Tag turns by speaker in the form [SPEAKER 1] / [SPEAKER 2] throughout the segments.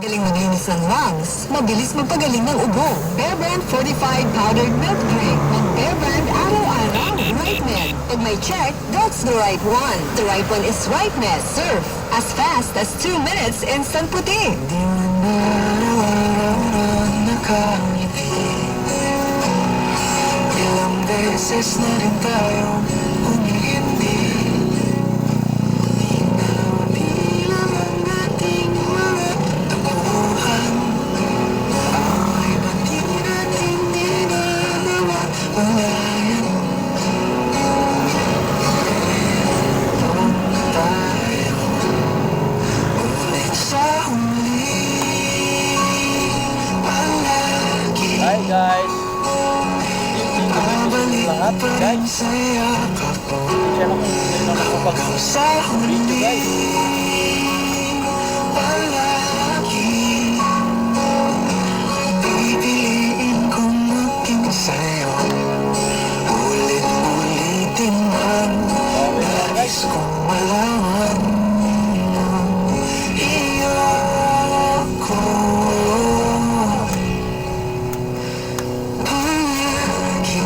[SPEAKER 1] Galing maglinis ng lungs, mabilis magpagaling ng ubo. Bear Brand Fortified Powdered Milk Drink. Mag Bear Brand araw-araw. RightMed. Pag may check, that's the right one. The right one is RightMed. Surf. As fast as 2 minutes, instant puti.
[SPEAKER 2] Di man ba araw-araw nakangiti? Ilang beses na rin tayo humihindi. Di na mabilang ang ating mga tampuhan. Ay ba't di natin dinanawa? Wala yan. Doon tayo ulit sa huli. Palagi
[SPEAKER 3] Hi guys!
[SPEAKER 2] babalik
[SPEAKER 3] Lahat
[SPEAKER 2] pa rin
[SPEAKER 3] guys!
[SPEAKER 2] sa yakap mo.
[SPEAKER 3] Siya na kung hindi na nakapag
[SPEAKER 2] Hanggang sa
[SPEAKER 3] video
[SPEAKER 2] huli.
[SPEAKER 3] guys.
[SPEAKER 2] Palagi pipiliin kong maging sa'yo. Ulit-ulitin man nais kong malaman iyo ko. Palagi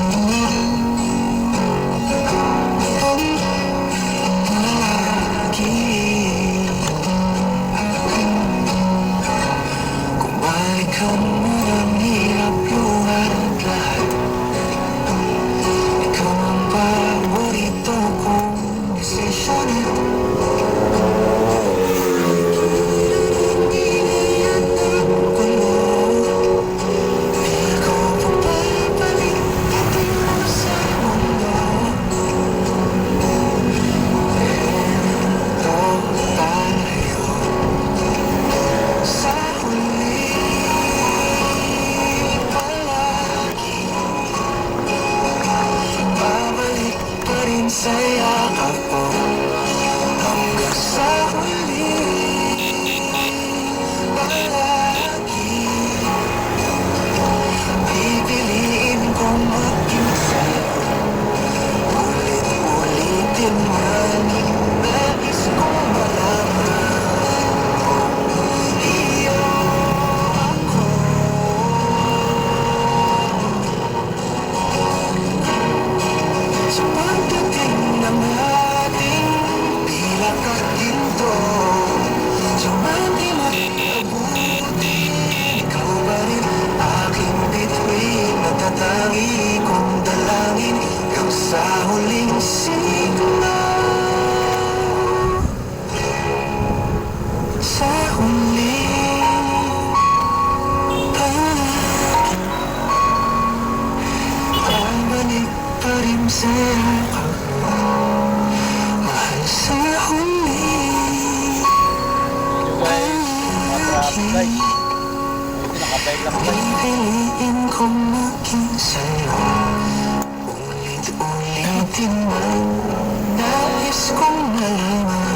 [SPEAKER 2] kung balikan mo ang hirap luhat lahat. Ikaw ang paborito kong desisyon. Iniyan ang gulo. Di ko papabalik atin mo sa mundo. Ito tayo sa huli. Palagi babalik pa rin sa yakap mo. Hanggang sa huli. Palagi pipiliin kong maging sa'yo. Ulit-ulitin man nais kong malaman iyo ako. Sa pagdating ng ating pilak at ginto, sa mandi mag-abuti, ikaw pa rin aking bituin. Natatangi kong dalangin hanggang sa huling sigla. Sa huli, palagi babalik pa rin sa yakap mo. Mahal sa huli.
[SPEAKER 3] Video guys! Mga traffic guys! Buti nakabike lang guys.
[SPEAKER 2] Pipiliin kong maging sa'yo. Ulit-ulitin man nais kong malaman